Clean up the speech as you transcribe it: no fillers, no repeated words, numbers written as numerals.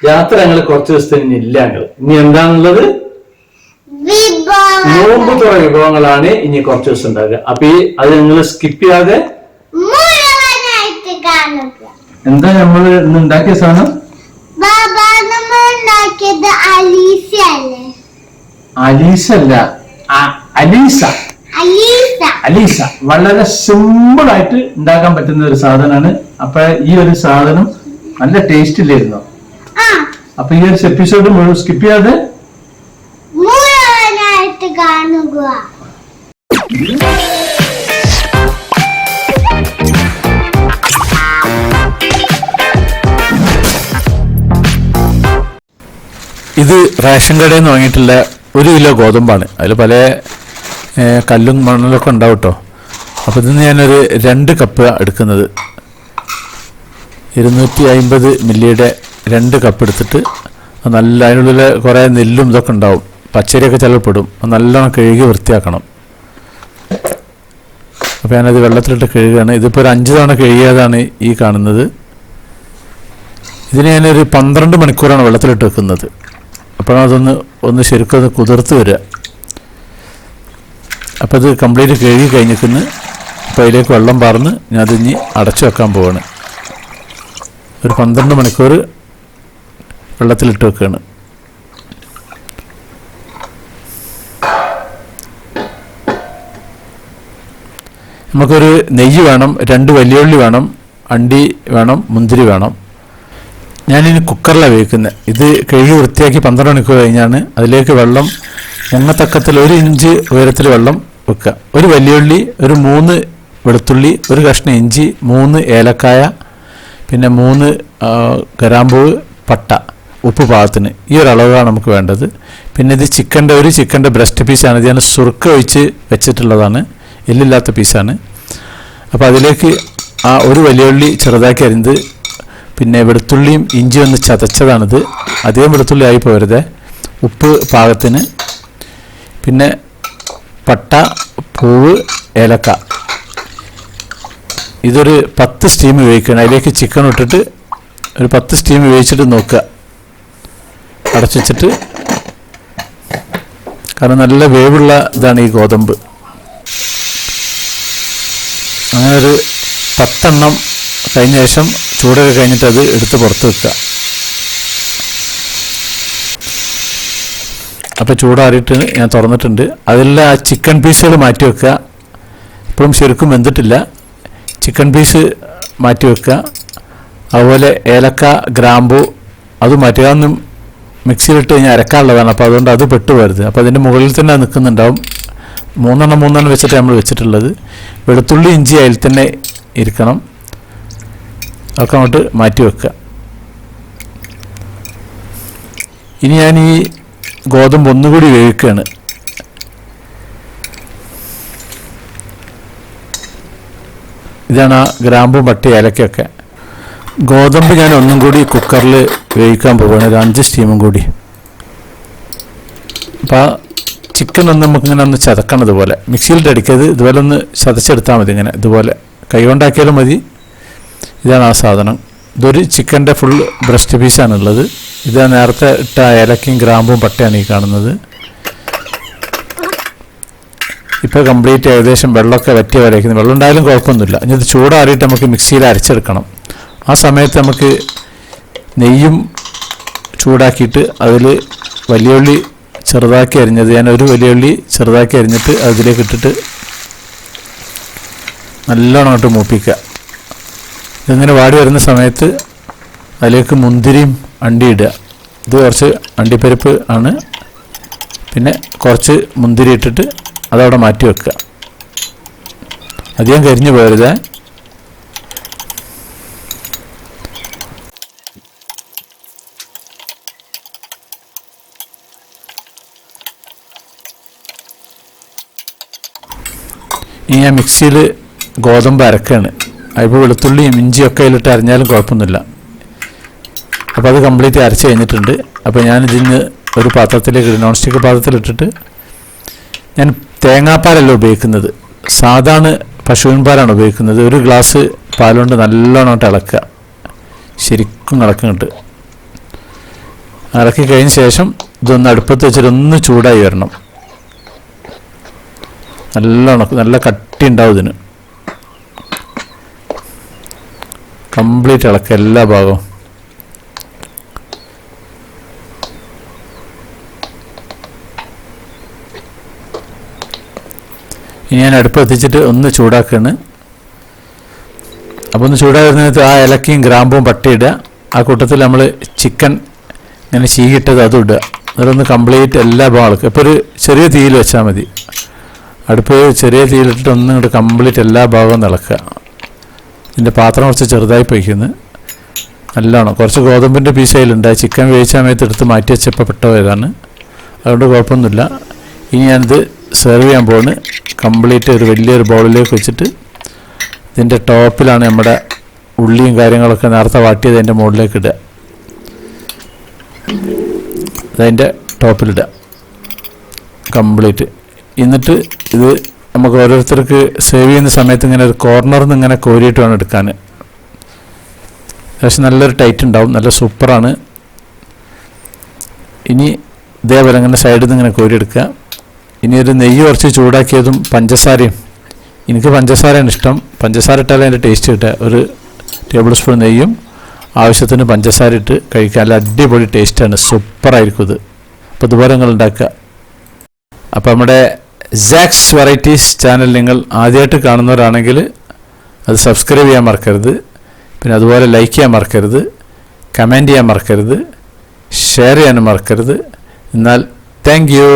യാത്ര ഞങ്ങൾ കുറച്ച് ദിവസത്തിന് ഇല്ല. ഞങ്ങൾ ഇനി എന്താണുള്ളത്? നോമ്പ് തുറ വിഭവങ്ങളാണ് ഇനി കുറച്ച് ദിവസം ഉണ്ടാകുക. അപ്പൊ അത് നിങ്ങൾ സ്കിപ്പ് ചെയ്യാതെ എന്താ നമ്മൾ ഇന്ന് ഉണ്ടാക്കിയ സാധനം? അലീസ അല്ല, അലീസ. അലീസ വളരെ സിമ്പിൾ ആയിട്ട് ഉണ്ടാക്കാൻ പറ്റുന്ന ഒരു സാധനമാണ്. അപ്പൊ ഈ ഒരു സാധനം നല്ല ടേസ്റ്റ് ഇല്ലായിരുന്നു. അപ്പൊ ഈ ഒരു എപ്പിസോഡ് മുഴുവൻ സ്കിപ്പ് ചെയ്യാതെ കാണുക. ഇത് റേഷൻ കടയിൽ നിന്ന് വാങ്ങിയിട്ടുള്ള 1 കിലോ ഗോതമ്പാണ്. അതിൽ പല കല്ലും മണ്ണലൊക്കെ ഉണ്ടാവും കേട്ടോ. അപ്പോൾ ഇതിന് ഞാനൊരു 2 കപ്പ് എടുക്കുന്നത്. 250 മില്ലിയുടെ 2 കപ്പ് എടുത്തിട്ട് നല്ല അതിനുള്ളിൽ കുറേ നെല്ലും ഇതൊക്കെ ഉണ്ടാവും, പച്ചരിയൊക്കെ ചിലപ്പെടും. നല്ലോണം കഴുകി വൃത്തിയാക്കണം. അപ്പോൾ ഞാനത് വെള്ളത്തിലിട്ട് കഴുകുകയാണ്. ഇതിപ്പോൾ ഒരു 5 തവണ കഴുകിയതാണ് ഈ കാണുന്നത്. ഇതിന് ഞാനൊരു 12 മണിക്കൂറാണ് വെള്ളത്തിലിട്ട് വെക്കുന്നത്. അപ്പോൾ അതൊന്ന് ശരിക്കും കുതിർത്ത് വരിക. അപ്പോൾ അത് കംപ്ലീറ്റ് കഴുകി കഴിഞ്ഞിരിക്കുന്നു. അപ്പോൾ അതിലേക്ക് വെള്ളം പാർന്ന് ഞാൻ അതിഞ്ഞ് അടച്ചു വെക്കാൻ പോവാണ്. ഒരു 12 മണിക്കൂർ വെള്ളത്തിലിട്ട് വെക്കുകയാണ്. നമുക്കൊരു നെയ്യ് വേണം, 2 വലിയ ഉള്ളി വേണം, അണ്ടി വേണം, മുന്തിരി വേണം. ഞാനിനി കുക്കറിലാണ് വേവിക്കുന്നത്. ഇത് കഴുകി വൃത്തിയാക്കി 12 മണിക്കൂർ കഴിഞ്ഞാണ് അതിലേക്ക് വെള്ളം മുങ്ങത്തക്കത്തിൽ 1 ഇഞ്ച് ഉയരത്തിൽ വെള്ളം വെക്കുക. ഒരു വലിയ ഉള്ളി, ഒരു 3 വെളുത്തുള്ളി, ഒരു കഷ്ണം ഇഞ്ചി, 3 ഏലക്കായ, പിന്നെ 3 ഗ്രാമ്പൂവ്, പട്ട, ഉപ്പ് പാകത്തിന്. ഈ ഒരു അളവാണ് നമുക്ക് വേണ്ടത്. പിന്നെ ഇത് ചിക്കൻ്റെ ബ്രസ്റ്റ് പീസാണ്. ഇത് ഞാൻ സുർക്ക ഒഴിച്ച് വെച്ചിട്ടുള്ളതാണ്, എല്ലില്ലാത്ത പീസാണ്. അപ്പോൾ അതിലേക്ക് ആ ഒരു വലിയ ഉള്ളി ചെറുതാക്കി അരിഞ്ഞത്, പിന്നെ വെളുത്തുള്ളിയും ഇഞ്ചി ഒന്ന് ചതച്ചതാണിത്. അധികം വെളുത്തുള്ളി ആയി പോരുത്. ഉപ്പ് പാകത്തിന്, പിന്നെ പട്ട, പൂവ്, ഏലക്ക. ഇതൊരു 10 സ്റ്റീം വേവിക്കണം. അതിലേക്ക് ചിക്കൻ ഇട്ടിട്ട് ഒരു 10 സ്റ്റീം വേവിച്ചിട്ട് നോക്കുക, അടച്ചു വെച്ചിട്ട്. കാരണം നല്ല വേവുള്ള ഇതാണ് ഈ ഗോതമ്പ്. അങ്ങനെ ഒരു 10 എണ്ണം കഴിഞ്ഞ ശേഷം ചൂടൊക്കെ കഴിഞ്ഞിട്ട് അത് എടുത്ത് പുറത്ത് വെക്കുക. അപ്പോൾ ചൂടാറിയിട്ട് ഞാൻ തുറന്നിട്ടുണ്ട്. അതിലുള്ള ആ ചിക്കൻ പീസുകൾ മാറ്റി വെക്കുക. ഇപ്പോഴും ശരിക്കും വെന്തിട്ടില്ല. ചിക്കൻ പീസ് മാറ്റി വെക്കുക. അതുപോലെ ഏലക്ക, ഗ്രാമ്പു അത് മാറ്റുക. അതൊന്നും മിക്സിയിലിട്ട് കഴിഞ്ഞാൽ അരക്കാനുള്ളതാണ്. അപ്പോൾ അതുകൊണ്ട് അത് പെട്ടുപോരുത്. അപ്പോൾ അതിൻ്റെ മുകളിൽ തന്നെ നിൽക്കുന്നുണ്ടാവും. 3 എണ്ണം വെച്ചിട്ട് നമ്മൾ വെച്ചിട്ടുള്ളത്. വെളുത്തുള്ളി ഇഞ്ചി അതിൽ തന്നെ ഇരിക്കണം. അതൊക്കെ അങ്ങോട്ട് മാറ്റി വെക്കുക. ഇനി ഞാൻ ഈ ഗോതമ്പ് ഒന്നുകൂടി വേവിക്കുകയാണ്. ഇതാണ് ആ ഗ്രാമ്പും പട്ടി ഏലക്കൊക്കെ. ഗോതമ്പ് ഞാൻ ഒന്നും കൂടി കുക്കറിൽ വേവിക്കാൻ പോവുകയാണ്, ഒരു 5 സ്റ്റീമും കൂടി. അപ്പോൾ ആ ചിക്കൻ നമുക്കിങ്ങനെ ഒന്ന് ചതക്കണം. ഇതുപോലെ മിക്സിയിലിട്ട് അടിക്കരുത്, ഇതുപോലെ ഒന്ന് ചതച്ചെടുത്താൽ മതി. ഇങ്ങനെ ഇതുപോലെ കൈ കൊണ്ടാക്കിയാലും മതി. ഇതാണ് ആ സാധനം. ഇതൊരു ചിക്കൻ്റെ ഫുൾ ബ്രസ്റ്റ് പീസാണുള്ളത്. ഇത് നേരത്തെ ഇട്ട ഏലക്കയും ഗ്രാമ്പും പട്ടയാണ് ഈ കാണുന്നത്. ഇപ്പോൾ കംപ്ലീറ്റ് ഏകദേശം വെള്ളമൊക്കെ വറ്റിയ വരയ്ക്കുന്നത്. വെള്ളം ഉണ്ടായാലും കുഴപ്പമൊന്നുമില്ല. ഇനി ഇത് ചൂടാറിയിട്ട് നമുക്ക് മിക്സിയിൽ അരച്ചെടുക്കണം. ആ സമയത്ത് നമുക്ക് നെയ്യും ചൂടാക്കിയിട്ട് അതിൽ വലിയ ഉള്ളി ചെറുതാക്കി അരിഞ്ഞത്, ഞാൻ ഒരു വലിയ ഉള്ളി ചെറുതാക്കി അരിഞ്ഞിട്ട് അതിലേക്ക് ഇട്ടിട്ട് നല്ലോണം അങ്ങോട്ട് മൂപ്പിക്കുക. ഇതിങ്ങനെ വാടി വരുന്ന സമയത്ത് അതിലേക്ക് മുന്തിരിയും അണ്ടി ഇടുക. ഇത് കുറച്ച് അണ്ടിപ്പരിപ്പ് ആണ്. പിന്നെ കുറച്ച് മുന്തിരി ഇട്ടിട്ട് അതവിടെ മാറ്റി വെക്കുക. അധികം കരിഞ്ഞു പോകരുത്. ഇനി ഞാൻ മിക്സിയിൽ ഗോതമ്പ് അരക്കുകയാണ്. അതിപ്പോൾ വെളുത്തുള്ളിയും ഇഞ്ചിയൊക്കെ അതിലിട്ട് അരഞ്ഞാലും കുഴപ്പമൊന്നുമില്ല. അപ്പോൾ അത് കംപ്ലീറ്റ് അരച്ച് കഴിഞ്ഞിട്ടുണ്ട്. അപ്പോൾ ഞാനിതിന് ഒരു പാത്രത്തിലേക്ക് നോൺ സ്റ്റിക്ക് പാത്രത്തിലിട്ടിട്ട്, ഞാൻ തേങ്ങാപ്പാലല്ല ഉപയോഗിക്കുന്നത്, സാധാരണ പശുവിൻ പാലാണ് ഉപയോഗിക്കുന്നത്. 1 ഗ്ലാസ് പാലുകൊണ്ട് നല്ലോണം ഇളക്കുക, ശരിക്കും ഇളക്കിട്ട് ഇളക്കി കഴിഞ്ഞ ശേഷം ഇതൊന്ന് അടുപ്പത്ത് വെച്ചിട്ട് ഒന്ന് ചൂടായി വരണം. നല്ല കട്ടി ഉണ്ടാവും ഇതിന്. കംപ്ലീറ്റ് ഇളക്കുക എല്ലാ ഭാഗവും. ഇനി ഞാൻ അടുപ്പ് എത്തിച്ചിട്ട് ഒന്ന് ചൂടാക്കുകയാണ്. അപ്പോൾ ഒന്ന് ചൂടായി വരുന്നതിനകത്ത് ആ ഇലക്കയും ഗ്രാമ്പും പട്ടയിടുക. ആ കൂട്ടത്തിൽ നമ്മൾ ചിക്കൻ ഇങ്ങനെ ചീകിട്ടത് അതും ഇടുക. അതൊന്ന് കംപ്ലീറ്റ് എല്ലാ ഭാഗവും. ഇപ്പോൾ ഒരു ചെറിയ തീയിൽ വെച്ചാൽ മതി. അടുപ്പ് ചെറിയ തീയിലിട്ടിട്ട് ഒന്നും ഇങ്ങോട്ട് കംപ്ലീറ്റ് എല്ലാ ഭാഗവും ഇളക്കുക. ഇതിൻ്റെ പാത്രം കുറച്ച് ചെറുതായി പൊയ്ക്കുന്നത് നല്ലോണം. കുറച്ച് ഗോതമ്പിൻ്റെ പീസ് അതിലുണ്ട്. ചിക്കൻ വേവിച്ച സമയത്ത് എടുത്ത് മാറ്റി വെച്ചപ്പോൾ പെട്ടതാണ്, അതുകൊണ്ട് കുഴപ്പമൊന്നുമില്ല. ഇനി ഞാനിത് സെർവ് ചെയ്യാൻ പോകുന്നു. കംപ്ലീറ്റ് ഒരു വലിയൊരു ബൗളിലേക്ക് വെച്ചിട്ട് ഇതിൻ്റെ ടോപ്പിലാണ് നമ്മുടെ ഉള്ളിയും കാര്യങ്ങളൊക്കെ നേരത്തെ വാട്ടിയത് അതിൻ്റെ മുകളിലേക്ക് ഇടുക. അതതിൻ്റെ ടോപ്പിലിടുക കംപ്ലീറ്റ്. എന്നിട്ട് ഇത് നമുക്ക് ഓരോരുത്തർക്ക് സേവ് ചെയ്യുന്ന സമയത്ത് ഇങ്ങനെ ഒരു കോർണറിൽ നിന്ന് ഇങ്ങനെ കോരിയിട്ട് വേണം എടുക്കാൻ. പക്ഷെ നല്ലൊരു ടൈറ്റ് ഉണ്ടാവും, നല്ല സൂപ്പറാണ്. ഇനി ഇതേപോലെ ഇങ്ങനെ സൈഡിൽ നിന്ന് ഇങ്ങനെ കോരിയെടുക്കുക. ഇനി ഒരു നെയ്യ് കുറച്ച് ചൂടാക്കിയതും പഞ്ചസാരയും, എനിക്ക് പഞ്ചസാരയാണ് ഇഷ്ടം, പഞ്ചസാര ഇട്ടാലേ അതിൻ്റെ ടേസ്റ്റ് കിട്ടുക. ഒരു ടേബിൾ സ്പൂൺ നെയ്യും ആവശ്യത്തിന് പഞ്ചസാര ഇട്ട് കഴിക്കാൻ നല്ല അടിപൊളി ടേസ്റ്റാണ്, സൂപ്പറായിരിക്കും ഇത്. അപ്പോൾ ഇതുപോലെ നിങ്ങൾ ഉണ്ടാക്കുക. അപ്പോൾ നമ്മുടെ സാക്സ് വെറൈറ്റീസ് ചാനൽ നിങ്ങൾ ആദ്യമായിട്ട് കാണുന്നവരാണെങ്കിൽ അത് സബ്സ്ക്രൈബ് ചെയ്യാൻ മറക്കരുത്. പിന്നെ അതുപോലെ ലൈക്ക് ചെയ്യാൻ മറക്കരുത്, കമൻറ്റ് ചെയ്യാൻ മറക്കരുത്, ഷെയർ ചെയ്യാനും മറക്കരുത്. എന്നാൽ താങ്ക് യു.